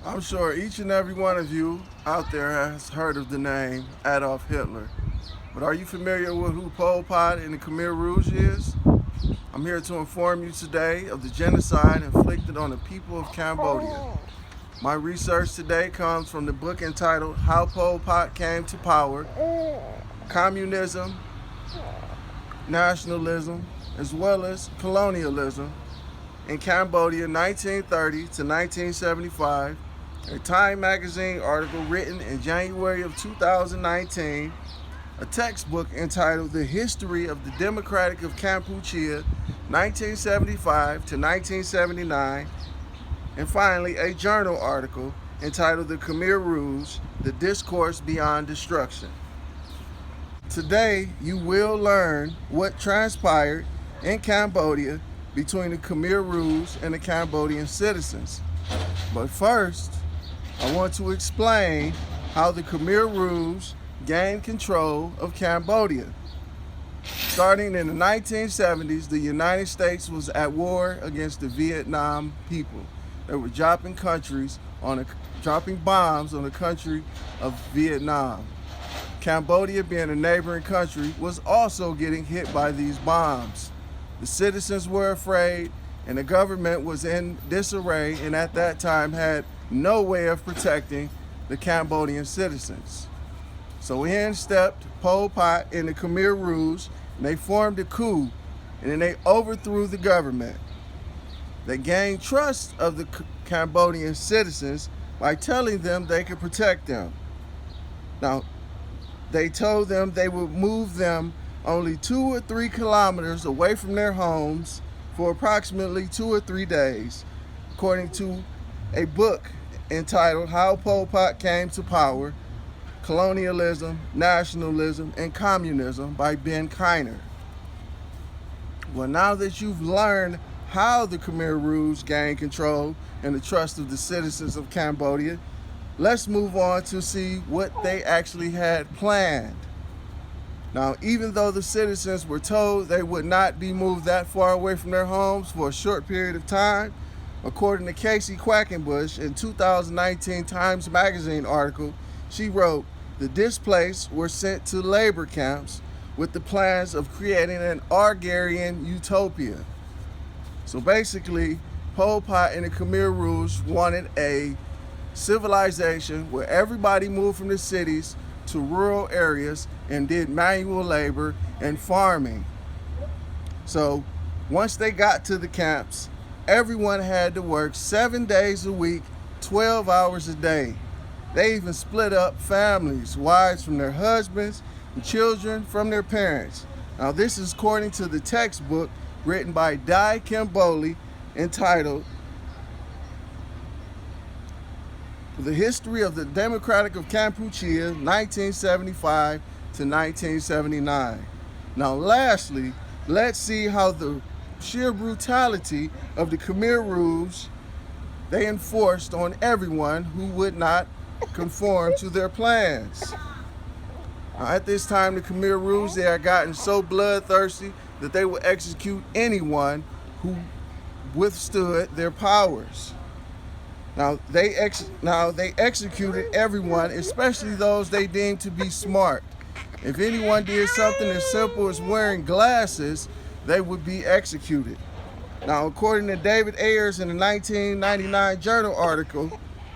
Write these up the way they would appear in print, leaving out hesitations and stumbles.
I'm sure each and every one of you out there has heard of the name Adolf Hitler. But are you familiar with who Pol Pot and the Khmer Rouge is? I'm here to inform you today of the genocide inflicted on the people of Cambodia. My research today comes from the book entitled How Pol Pot Came to Power, Communism, Nationalism, as well as Colonialism in Cambodia 1930 to 1975, a Time magazine article written in January of 2019, a textbook entitled The History of the Democratic of Kampuchea 1975 to 1979, and finally a journal article entitled The Khmer Rouge, The Discourse Beyond Destruction. Today, you will learn what transpired in Cambodia between the Khmer Rouge and the Cambodian citizens. But first, I want to explain how the Khmer Rouge gained control of Cambodia. Starting in the 1970s, the United States was at war against the Vietnam people. They were dropping bombs on the country of Vietnam. Cambodia, being a neighboring country, was also getting hit by these bombs. The citizens were afraid, and the government was in disarray, and at that time had no way of protecting the Cambodian citizens. So in stepped Pol Pot and the Khmer Rouge, and they formed a coup, and then they overthrew the government. They gained trust of the Cambodian citizens by telling them they could protect them. Now, they told them they would move them only 2 or 3 kilometers away from their homes for approximately 2 or 3 days, according to a book entitled How Pol Pot Came to Power, Colonialism, Nationalism, and Communism by Ben Kiner. Well, now that you've learned how the Khmer Rouge gained control and the trust of the citizens of Cambodia, let's move on to see what they actually had planned. Now, even though the citizens were told they would not be moved that far away from their homes for a short period of time, according to Casey Quackenbush in 2019 Times Magazine article, she wrote, the displaced were sent to labor camps with the plans of creating an agrarian utopia. So basically, Pol Pot and the Khmer Rouge wanted a civilization where everybody moved from the cities to rural areas and did manual labor and farming. So once they got to the camps, everyone had to work 7 days a week, 12 hours a day. They even split up families, wives from their husbands and children from their parents. Now this is according to the textbook written by Dai Kimboli entitled The History of the Democratic of Kampuchea, 1975 to 1979. Now lastly, let's see how the sheer brutality of the Khmer Rouge they enforced on everyone who would not conform to their plans. Now, at this time, the Khmer Rouge, they had gotten so bloodthirsty that they would execute anyone who withstood their powers. Now they executed everyone, especially those they deemed to be smart. If anyone did something as simple as wearing glasses, they would be executed. Now, according to David Ayers in the 1999 journal article,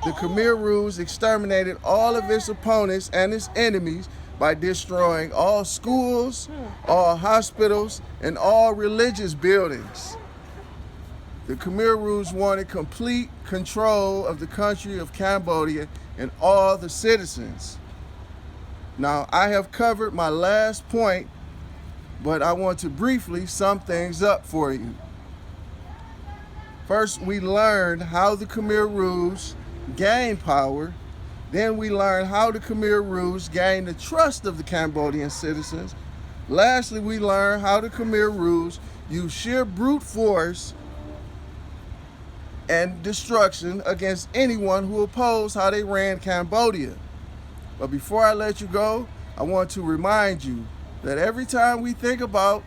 the Khmer Rouge exterminated all of its opponents and its enemies by destroying all schools, all hospitals, and all religious buildings. The Khmer Rouge wanted complete control of the country of Cambodia and all the citizens. Now, I have covered my last point, but I want to briefly sum things up for you. First, we learned how the Khmer Rouge gained power. Then we learned how the Khmer Rouge gained the trust of the Cambodian citizens. Lastly, we learned how the Khmer Rouge used sheer brute force and destruction against anyone who opposed how they ran Cambodia. But before I let you go, I want to remind you that every time we think about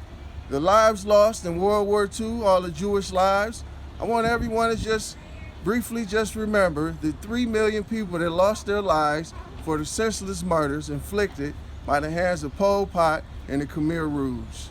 the lives lost in World War II, all the Jewish lives, I want everyone to just briefly just remember the 3 million people that lost their lives for the senseless murders inflicted by the hands of Pol Pot and the Khmer Rouge.